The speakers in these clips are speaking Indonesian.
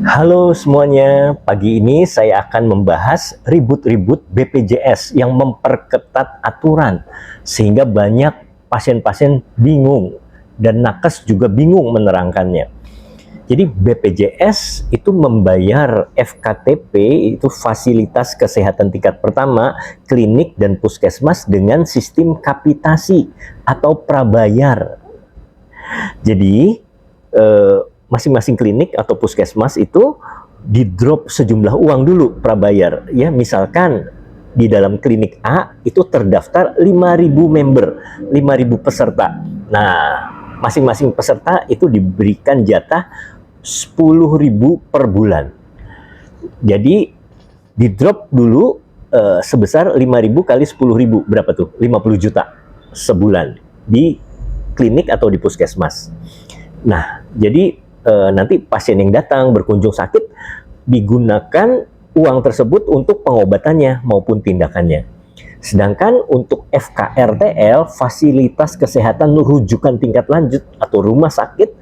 Halo semuanya, pagi ini saya akan membahas ribut-ribut BPJS yang memperketat aturan sehingga banyak pasien-pasien bingung dan nakes juga bingung menerangkannya. Jadi BPJS itu membayar FKTP, itu fasilitas kesehatan tingkat pertama, klinik dan puskesmas dengan sistem kapitasi atau prabayar. Jadi masing-masing klinik atau puskesmas itu di drop sejumlah uang dulu prabayar. Ya, misalkan di dalam klinik A itu terdaftar 5.000 member, 5.000 peserta. Nah, masing-masing peserta itu diberikan jatah 10.000 per bulan. Jadi di drop dulu sebesar 5.000 kali 10.000, berapa tuh? 50 juta sebulan di klinik atau di puskesmas. Nah, jadi nanti pasien yang datang berkunjung sakit digunakan uang tersebut untuk pengobatannya maupun tindakannya. Sedangkan untuk FKRTL, fasilitas kesehatan rujukan tingkat lanjut atau rumah sakit,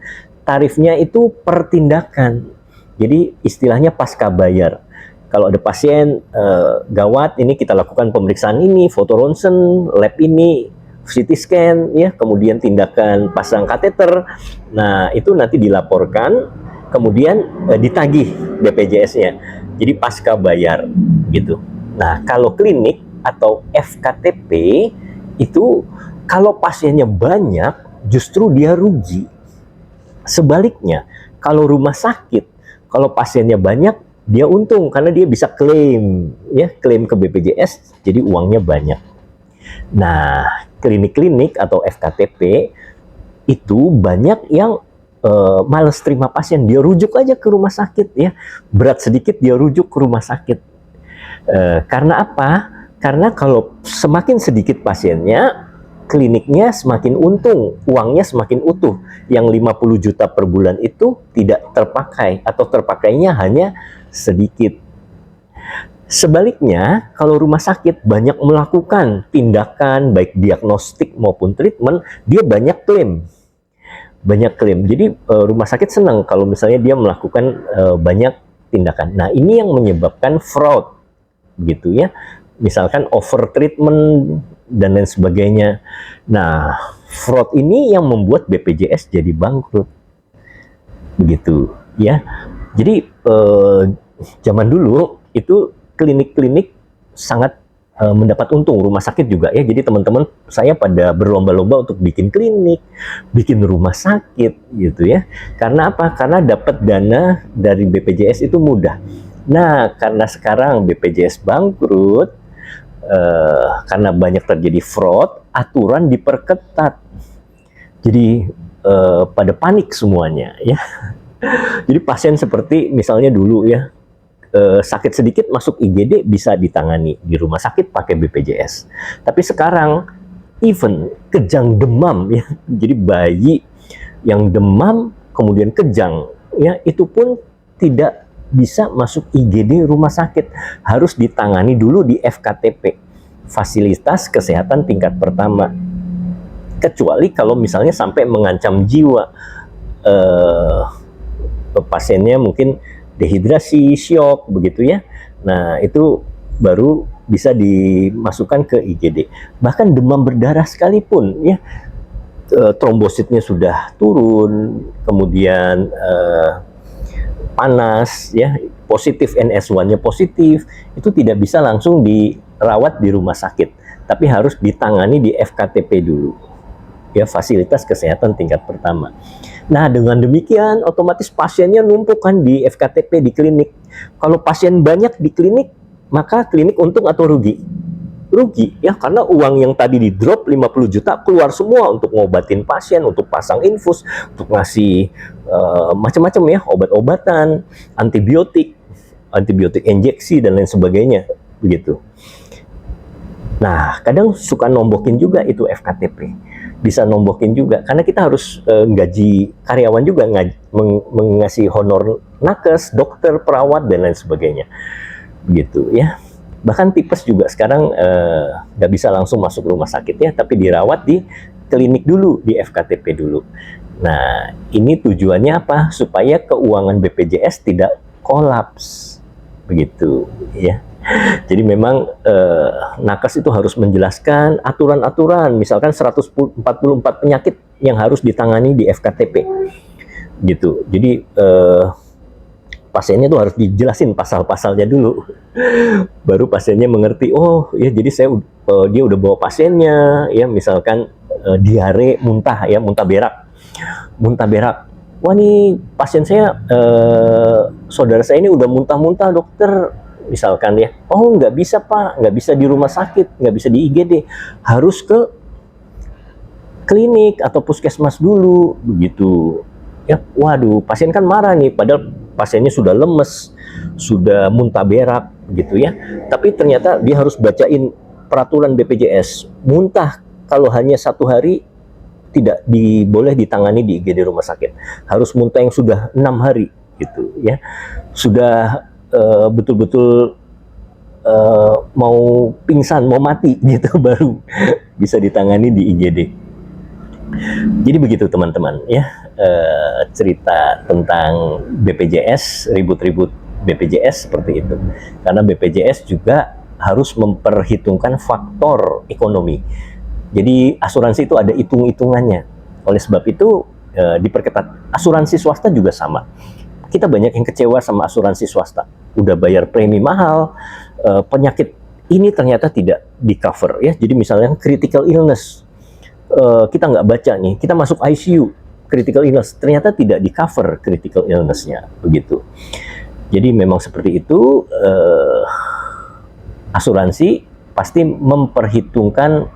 tarifnya itu per tindakan. Jadi istilahnya pasca bayar. Kalau ada pasien gawat, ini kita lakukan pemeriksaan ini, foto ronsen, lab ini, CT scan, ya, kemudian tindakan pasang kateter. Nah, itu nanti dilaporkan, kemudian ditagih BPJS-nya. Jadi pasca bayar, gitu. Nah, kalau klinik atau FKTP itu kalau pasiennya banyak, justru dia rugi. Sebaliknya, kalau rumah sakit, kalau pasiennya banyak, dia untung karena dia bisa klaim, ya, klaim ke BPJS, jadi uangnya banyak. Nah, klinik-klinik atau FKTP itu banyak yang males terima pasien, dia rujuk aja ke rumah sakit, ya. Berat sedikit dia rujuk ke rumah sakit. Karena apa? Karena kalau semakin sedikit pasiennya, kliniknya semakin untung, uangnya semakin utuh. Yang 50 juta per bulan itu tidak terpakai atau terpakainya hanya sedikit. Sebaliknya, kalau rumah sakit banyak melakukan tindakan baik diagnostik maupun treatment, dia banyak klaim. Banyak klaim. Jadi rumah sakit senang kalau misalnya dia melakukan banyak tindakan. Nah, ini yang menyebabkan fraud gitu ya. Misalkan over treatment dan lain sebagainya. Nah, fraud ini yang membuat BPJS jadi bangkrut. Begitu ya. Jadi zaman dulu itu klinik-klinik sangat mendapat untung, rumah sakit juga ya. Jadi teman-teman saya pada berlomba-lomba untuk bikin klinik, bikin rumah sakit gitu ya. Karena apa? Karena dapat dana dari BPJS itu mudah. Nah, karena sekarang BPJS bangkrut, karena banyak terjadi fraud, aturan diperketat. Jadi pada panik semuanya ya. Jadi pasien seperti misalnya dulu ya, sakit sedikit masuk IGD bisa ditangani di rumah sakit pakai BPJS. Tapi sekarang even kejang demam ya, jadi bayi yang demam kemudian kejang ya, itu pun tidak bisa masuk IGD rumah sakit, harus ditangani dulu di FKTP, fasilitas kesehatan tingkat pertama. Kecuali kalau misalnya sampai mengancam jiwa, pasiennya mungkin dehidrasi, syok, begitu ya. Nah, itu baru bisa dimasukkan ke IGD. Bahkan demam berdarah sekalipun, ya, trombositnya sudah turun, kemudian panas, ya, positif NS1-nya positif, itu tidak bisa langsung dirawat di rumah sakit, tapi harus ditangani di FKTP dulu, ya, fasilitas kesehatan tingkat pertama. Nah, dengan demikian otomatis pasiennya numpuk kan di FKTP di klinik. Kalau pasien banyak di klinik, maka klinik untung atau rugi? Rugi ya, karena uang yang tadi di drop 50 juta keluar semua untuk ngobatin pasien, untuk pasang infus, untuk ngasih macam-macam ya, obat-obatan, antibiotik injeksi dan lain sebagainya, begitu. Nah, kadang suka nombokin juga itu FKTP. Bisa nombokin juga, karena kita harus gaji karyawan juga, mengasih honor nakes, dokter, perawat, dan lain sebagainya. Begitu ya. Bahkan tipes juga sekarang nggak bisa langsung masuk rumah sakit ya, tapi dirawat di klinik dulu, di FKTP dulu. Nah, ini tujuannya apa? Supaya keuangan BPJS tidak kolaps, begitu ya. Jadi memang nakes itu harus menjelaskan aturan-aturan, misalkan 144 penyakit yang harus ditangani di FKTP, gitu. Jadi pasiennya tuh harus dijelasin pasal-pasalnya dulu, baru pasiennya mengerti. Oh ya, jadi dia udah bawa pasiennya, ya misalkan diare, muntah ya, muntah berak. Wah nih pasien saya, saudara saya ini udah muntah-muntah dokter, misalkan ya. Oh nggak bisa pak, nggak bisa di rumah sakit, nggak bisa di IGD, harus ke klinik atau puskesmas dulu, begitu. Ya, waduh, pasien kan marah nih, padahal pasiennya sudah lemes, sudah muntah berak, gitu ya. Tapi ternyata dia harus bacain peraturan BPJS, muntah kalau hanya 1 hari tidak boleh ditangani di IGD rumah sakit, harus muntah yang sudah 6 hari, gitu ya, sudah betul-betul mau pingsan, mau mati, gitu, baru bisa ditangani di IGD. Jadi begitu teman-teman ya, cerita tentang BPJS, ribut-ribut BPJS seperti itu. Karena BPJS juga harus memperhitungkan faktor ekonomi. Jadi asuransi itu ada hitung-hitungannya. Oleh sebab itu diperketat. Asuransi swasta juga sama. Kita banyak yang kecewa sama asuransi swasta. Udah bayar premi mahal, penyakit ini ternyata tidak di cover ya. Jadi misalnya critical illness, kita nggak baca nih, kita masuk ICU, critical illness, ternyata tidak di cover critical illness-nya, begitu. Jadi memang seperti itu, asuransi pasti memperhitungkan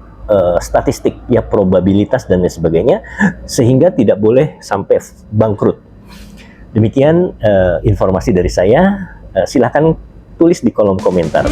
statistik, ya probabilitas dan lain sebagainya, sehingga tidak boleh sampai bangkrut. Demikian informasi dari saya, silakan tulis di kolom komentar.